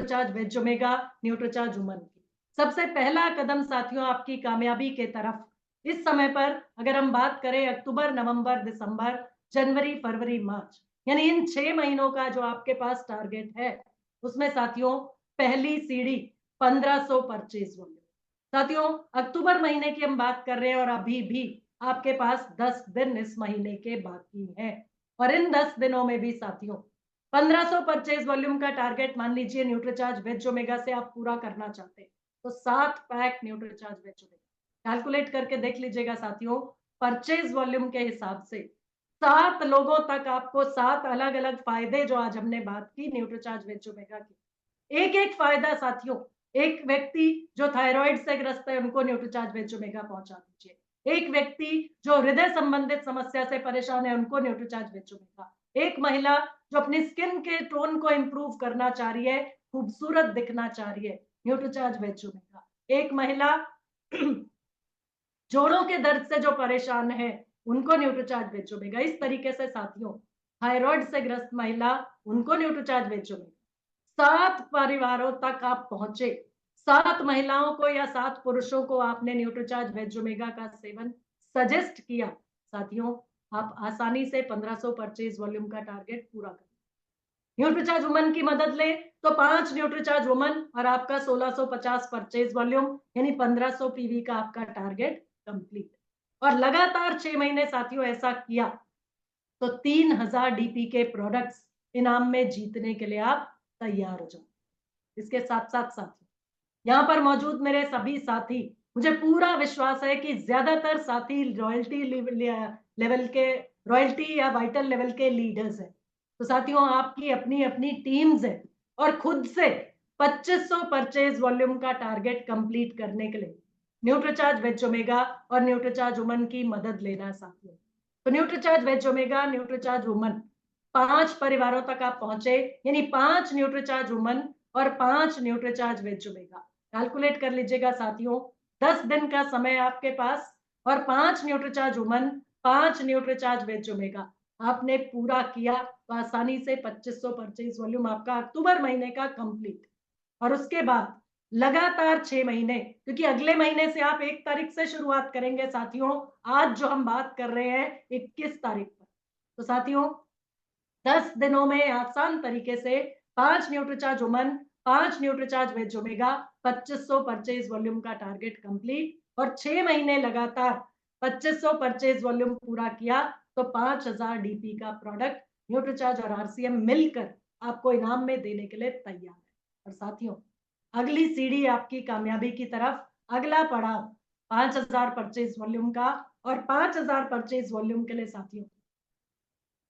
Nutricharge veg omega, Nutricharge woman की। सबसे पहला कदम साथियों आपकी कामयाबी के तरफ, इस समय पर अगर हम बात करें अक्टूबर, नवंबर, दिसंबर, जनवरी, फरवरी, मार्च, यानी इन 6 महीनों का जो आपके पास टारगेट है, उसमें साथियों पहली सीढ़ी 1500 परचेज वॉल्यूम। साथियों अक्टूबर महीने की हम बात कर रहे हैं और अभी भी आपके पास 10 दिन इस महीने के बाकी हैं, और इन 10 दिनों में भी साथियों 1500 परचेज वॉल्यूम का टारगेट मान लीजिए न्यूट्रीचार्ज वेज ओमेगा से आप पूरा करना चाहते हैं, तो 7 pack Nutricharge veg omega calculate करके देख लीजिएगा साथियों। परचेज वॉल्यूम के हिसाब से 7 लोगों तक आपको 7 अलग अलग फायदे जो आज हमने बात की न्यूट्रीचार्ज वेज ओमेगा की, एक एक फायदा साथियों, एक व्यक्ति जो थायराइड से ग्रस्त है उनको न्यूट्रीचार्ज वेज ओमेगा पहुंचा दीजिए, एक व्यक्ति जो हृदय संबंधित समस्या से परेशान है उनको न्यूट्रीचार्ज वेज ओमेगा, एक महिला जो अपनी स्किन के टोन को इंप्रूव करना चाह रही है, खूबसूरत दिखना चाह रही है, न्यूट्रीचार्ज वेज ओमेगा, एक महिला जोड़ों के दर्द से जो परेशान है उनको न्यूट्रीचार्ज वेज ओमेगा। इस तरीके से साथियों थायराइड से ग्रस्त महिला उनको न्यूट्रीचार्ज वेज ओमेगा। 7 परिवारों तक आप पहुंचे, 7 महिलाओं को या 7 पुरुषों को आपने न्यूट्रीचार्ज वेज ओमेगा का सेवन सजेस्ट किया, साथियों आप आसानी से 1500 परचेज वॉल्यूम का टारगेट पूरा कर। न्यूट्रीचार्ज वुमन की मदद ले तो 5 न्यूट्रीचार्ज वुमन और आपका 1650 परचेज वॉल्यूम यानी 1500 पीवी का आपका टारगेट कंप्लीट। और लगातार 6 महीने साथियों ऐसा किया तो 3000 डीपी के प्रोडक्ट्स इनाम में जीतने के लिए आप तैयार हो जाओ। इसके साथ साथ साथियों यहाँ पर मौजूद मेरे सभी साथी, मुझे पूरा विश्वास है कि ज्यादातर साथी रॉयल्टी लेवल के, रॉयल्टी या वाइटल लेवल के लीडर्स हैं। तो साथियों आपकी अपनी अपनी टीम्स है और खुद से 2500 परचेज वॉल्यूम का टारगेट कंप्लीट करने के लिए न्यूट्रीचार्ज वेज ओमेगा और न्यूट्रीचार्ज वुमन की मदद लेना साथियों। तो Nutricharge veg omega, Nutricharge woman 5 परिवारों तक आप पहुंचे, यानी 5 न्यूट्रीचार्ज वुमन और 5 न्यूट्रीचार्ज वेज ओमेगा। कैलकुलेट कर लीजिएगा साथियों, 10 दिन का समय आपके पास और 5 Nutricharge woman, 5 Nutricharge veg omega आपने पूरा किया तो आसानी से 2500 परचेज वॉल्यूम आपका अक्टूबर महीने का कंप्लीट। और उसके बाद लगातार 6 महीने, क्योंकि अगले महीने से आप 1 तारीख से शुरुआत करेंगे साथियों, आज जो हम बात कर रहे हैं 21 तारीख पर। तो साथियों 10 दिनों में आसान तरीके से 5 Nutricharge woman, 5 Nutricharge veg omega, 2500 purchase volume का टारगेट कंप्लीट, और 6 महीने लगातार 2500 परचेज वॉल्यूम पूरा किया तो 5000 डीपी का प्रोडक्ट न्यूट्रीचार्ज और आरसीएम मिलकर आपको इनाम में देने के लिए तैयार है। और साथियों अगली सीढ़ी आपकी कामयाबी की तरफ, अगला पड़ाव 5000 परचेज वॉल्यूम का, और 5000 परचेज वॉल्यूम के लिए साथियों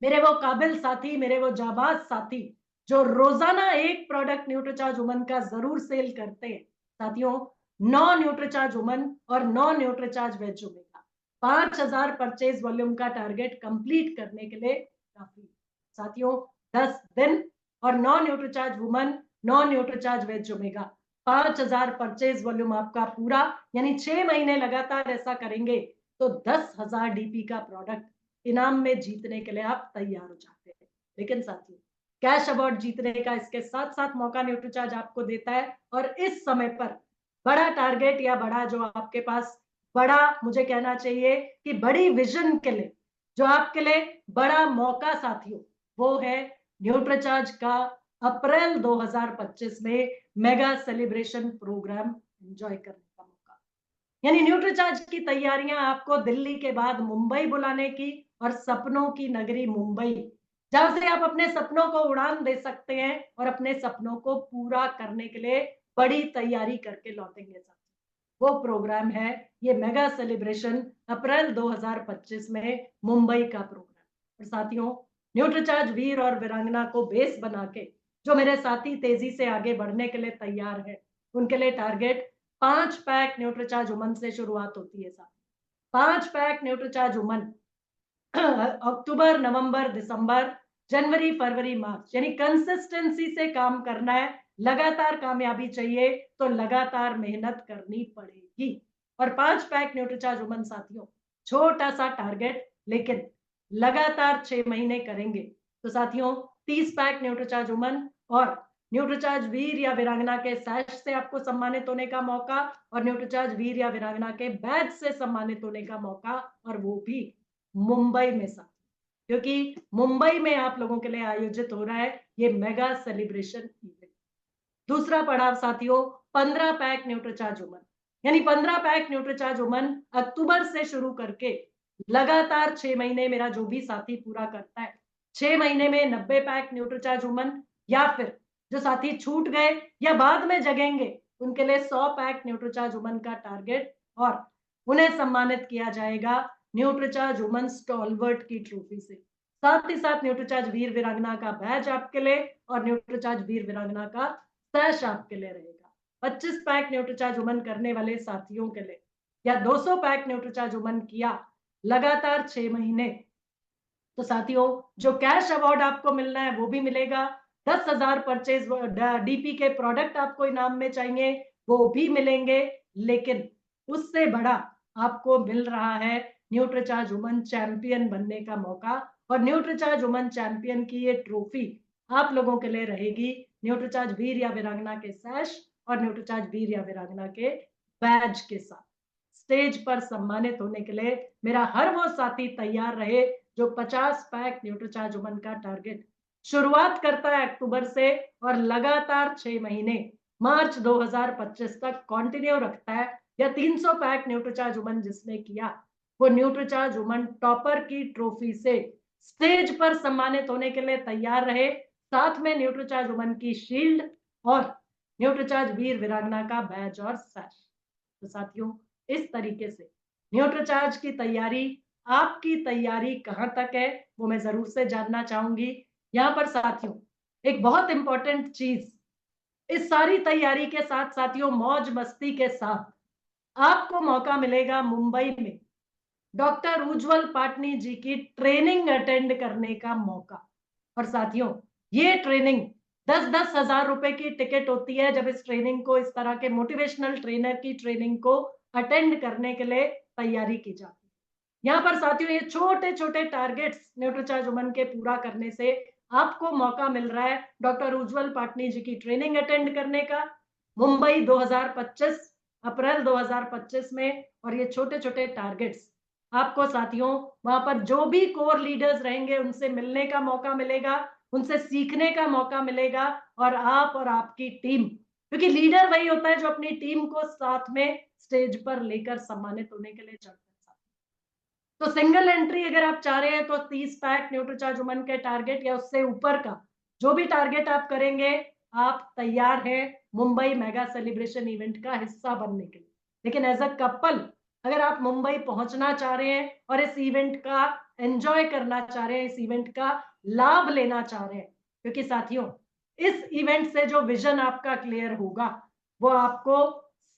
मेरे वो काबिल साथी, मेरे वो जाबाज साथी जो रोजाना एक प्रोडक्ट न्यूट्रीचार्ज वुमन का जरूर सेल करते हैं साथियों, 9 न्यूट्रीचार्ज वुमन और 9 Nutricharge veg omega, 5000 purchase volume का टारगेट कंप्लीट करने के लिए काफी साथियों। 10 दिन और 9 Nutricharge woman, 9 Nutricharge veg omega, 5000 purchase volume आपका पूरा, यानी 6 महीने लगातार ऐसा करेंगे तो 10,000 डीपी का प्रोडक्ट इनाम में जीतने के लिए आप तैयार हो जाते हैं। लेकिन साथियों कैश अवार्ड जीतने का इसके साथ साथ मौका न्यूट्रीचार्ज आपको देता है, और इस समय पर बड़ा टारगेट या बड़ा जो आपके पास बड़ा, मुझे कहना चाहिए कि बड़ी विजन के लिए जो आपके लिए बड़ा मौका साथियों, वो है न्यूट्रीचार्ज का अप्रैल 2025 में मेगा सेलिब्रेशन प्रोग्राम एंजॉय करने का मौका। यानी न्यूट्रीचार्ज की तैयारियां आपको दिल्ली के बाद मुंबई बुलाने की, और सपनों की नगरी मुंबई, जहां से आप अपने सपनों को उड़ान दे सकते हैं और अपने सपनों को पूरा करने के लिए बड़ी तैयारी करके लौटेंगे साथ। वो प्रोग्राम है ये मेगा सेलिब्रेशन अप्रैल 2025 में मुंबई का प्रोग्राम। और साथियों न्यूट्रीचार्ज वीर और वीरांगना को बेस बना के जो मेरे साथी तेजी से आगे बढ़ने के लिए तैयार है, उनके लिए टारगेट 5 पैक न्यूट्रीचार्ज वुमन से शुरुआत होती है साथ। 5 पैक न्यूट्रीचार्ज वुमन अक्टूबर, नवंबर, दिसंबर, जनवरी, फरवरी, मार्च, यानी कंसिस्टेंसी से काम करना है। लगातार कामयाबी चाहिए तो लगातार मेहनत करनी पड़ेगी। और 5 पैक न्यूट्रीचार्ज वुमन साथियों छोटा सा टारगेट, लेकिन लगातार 6 महीने करेंगे तो साथियों 30 पैक न्यूट्रीचार्ज वुमन और न्यूट्रीचार्ज वीर या वीरांगना के सैश से आपको सम्मानित होने का मौका और न्यूट्रीचार्ज वीर या वीरांगना के बैज से सम्मानित होने का मौका, और वो भी मुंबई में साथ, क्योंकि मुंबई में आप लोगों के लिए आयोजित हो रहा है ये मेगा सेलिब्रेशन इवेंट। दूसरा पड़ाव साथियों 15 पैक न्यूट्रीचार्ज वुमन, यानी 15 पैक न्यूट्रीचार्ज वुमन अक्टूबर से शुरू करके लगातार 6 महीने मेरा जो भी साथी पूरा करता है, 6 महीने में 90 पैक न्यूट्रीचार्ज वुमन, या फिर जो साथी छूट गए या बाद में जगेंगे उनके लिए 100 पैक न्यूट्रीचार्ज वुमन का टारगेट, और उन्हें सम्मानित किया जाएगा न्यूट्रीचार्ज वुमन स्टॉलवर्ट की ट्रॉफी से। साथ ही साथ न्यूट्रीचार्ज वीर वीरांगना का बैज आपके लिए और न्यूट्रीचार्ज वीर वीरांगना का सैश आपके लिए रहेगा। 25 पैक न्यूट्रीचार्ज वुमन करने वाले साथियों के लिए या 200 पैक न्यूट्रीचार्ज वुमन किया लगातार 6 महीने, तो साथियों जो कैश अवार्ड आपको मिलना है वो भी मिलेगा। 10,000 परचेज डीपी के प्रोडक्ट आपको इनाम में चाहिए वो भी मिलेंगे, लेकिन उससे बड़ा आपको मिल रहा है न्यूट्रीचार्ज वुमन चैंपियन बनने का मौका, और न्यूट्रीचार्ज वुमन चैंपियन की ये ट्रॉफी आप लोगों के लिए रहेगी न्यूट्रीचार्ज वीर या वीरांगना के सैश और न्यूट्रीचार्ज वीर या वीरांगना के बैज के साथ। स्टेज पर सम्मानित होने के लिए मेरा हर वो साथी तैयार रहे जो 50 पैक न्यूट्रीचार्ज वुमन का टारगेट शुरुआत करता है अक्टूबर से और लगातार 6 महीने मार्च 2025 तक कंटिन्यू रखता है, या 300 पैक न्यूट्रीचार्ज वुमन जिसने किया वो न्यूट्रीचार्ज वुमन टॉपर की ट्रॉफी से स्टेज पर सम्मानित होने के लिए तैयार रहे, साथ में न्यूट्रीचार्ज वुमन की शील्ड और न्यूट्रीचार्ज वीर वीरांगना का बैज और सैश। तो साथियों इस तरीके से न्यूट्रीचार्ज की तैयारी, आपकी तैयारी कहां तक है वो मैं जरूर से जानना चाहूंगी। यहाँ पर साथियों एक बहुत इंपॉर्टेंट चीज, इस सारी तैयारी के साथ साथियों मौज मस्ती के साथ आपको मौका मिलेगा मुंबई में डॉक्टर उज्जवल पाटनी जी की ट्रेनिंग अटेंड करने का मौका। और साथियों ये ट्रेनिंग 10-10 हजार रुपए की टिकट होती है जब इस ट्रेनिंग को, इस तरह के मोटिवेशनल ट्रेनर की ट्रेनिंग को अटेंड करने के लिए तैयारी की जाती है। यहाँ पर साथियों ये छोटे छोटे टारगेट्स न्यूट्रीचार्ज वुमन के पूरा करने से आपको मौका मिल रहा है डॉक्टर उज्जवल पाटनी जी की ट्रेनिंग अटेंड करने का मुंबई 2025 अप्रैल 2025 में। और ये छोटे छोटे टारगेट्स आपको साथियों वहां पर जो भी कोर लीडर्स रहेंगे उनसे मिलने का मौका मिलेगा, उनसे सीखने का मौका मिलेगा, और आप और आपकी टीम, क्योंकि लीडर वही होता है जो अपनी टीम को साथ में स्टेज पर लेकर सम्मानित होने के लिए चलता है। तो सिंगल एंट्री अगर आप चाह रहे हैं तो 30 पैक न्यूट्रीचार्ज वुमन के टारगेट या उससे ऊपर का जो भी टारगेट आप करेंगे, आप तैयार हैं मुंबई मेगा सेलिब्रेशन इवेंट का हिस्सा बनने के लिए। लेकिन एज अ कपल अगर आप मुंबई पहुंचना चाह रहे हैं और इस इवेंट का एंजॉय करना चाह रहे हैं, इस इवेंट का लाभ लेना चाह रहे हैं, क्योंकि साथियों इस इवेंट से जो विजन आपका क्लियर होगा वो आपको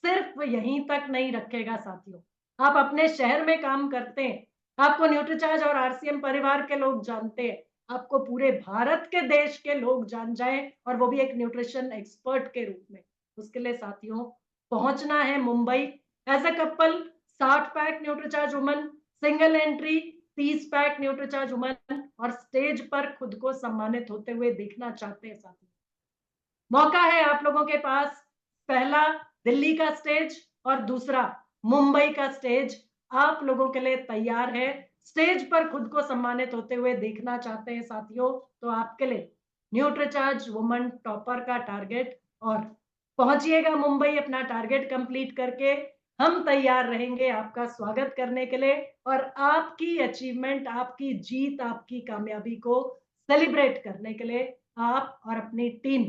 सिर्फ यहीं तक नहीं रखेगा साथियों। आप अपने शहर में काम करते हैं, आपको न्यूट्रीचार्ज और आरसीएम परिवार के लोग जानते हैं, आपको पूरे भारत के देश के लोग जान जाएं, और वो भी एक न्यूट्रिशन एक्सपर्ट के रूप में। उसके लिए साथियों पहुंचना है Mumbai as a couple. 60 pack Nutricharge woman single entry, 30 pack Nutricharge woman, और स्टेज पर खुद को सम्मानित होते हुए देखना चाहते हैं साथियों। मौका है आप लोगों के पास, पहला दिल्ली का स्टेज और दूसरा मुंबई का स्टेज आप लोगों के लिए तैयार है। स्टेज पर खुद को सम्मानित होते हुए देखना चाहते हैं साथियों, तो आपके लिए न्यूट्रीचार्ज वुमन टॉपर का टारगेट, और पहुंचिएगा मुंबई अपना टारगेट कंप्लीट करके। हम तैयार रहेंगे आपका स्वागत करने के लिए और आपकी अचीवमेंट, आपकी जीत, आपकी कामयाबी को सेलिब्रेट करने के लिए आप और अपनी टीम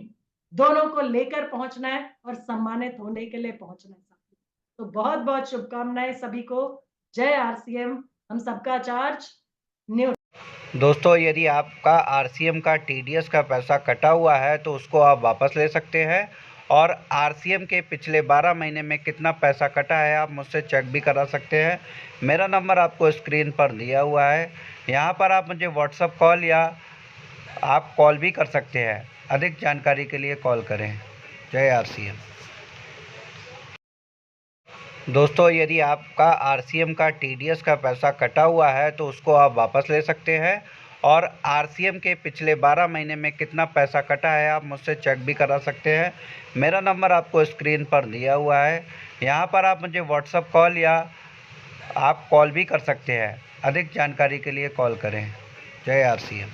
दोनों को लेकर पहुंचना है और सम्मानित होने के लिए पहुंचना है साथियों। तो बहुत बहुत शुभकामनाएं सभी को। जय आरसीएम, हम सबका चार्ज न्यू। दोस्तों यदि आपका आरसीएम का टीडीएस का पैसा कटा हुआ है तो उसको आप वापस ले सकते हैं, और आरसीएम के पिछले 12 महीने में कितना पैसा कटा है आप मुझसे चेक भी करा सकते हैं। मेरा नंबर आपको स्क्रीन पर दिया हुआ है, यहाँ पर आप मुझे व्हाट्सएप कॉल या आप कॉल भी कर सकते हैं। अधिक जानकारी के लिए कॉल करें। जय आरसीएम। दोस्तों यदि आपका आरसीएम का टीडीएस का पैसा कटा हुआ है तो उसको आप वापस ले सकते हैं, और आरसीएम के पिछले 12 महीने में कितना पैसा कटा है आप मुझसे चेक भी करा सकते हैं। मेरा नंबर आपको स्क्रीन पर दिया हुआ है, यहाँ पर आप मुझे व्हाट्सएप कॉल या आप कॉल भी कर सकते हैं। अधिक जानकारी के लिए कॉल करें। जय आरसीएम।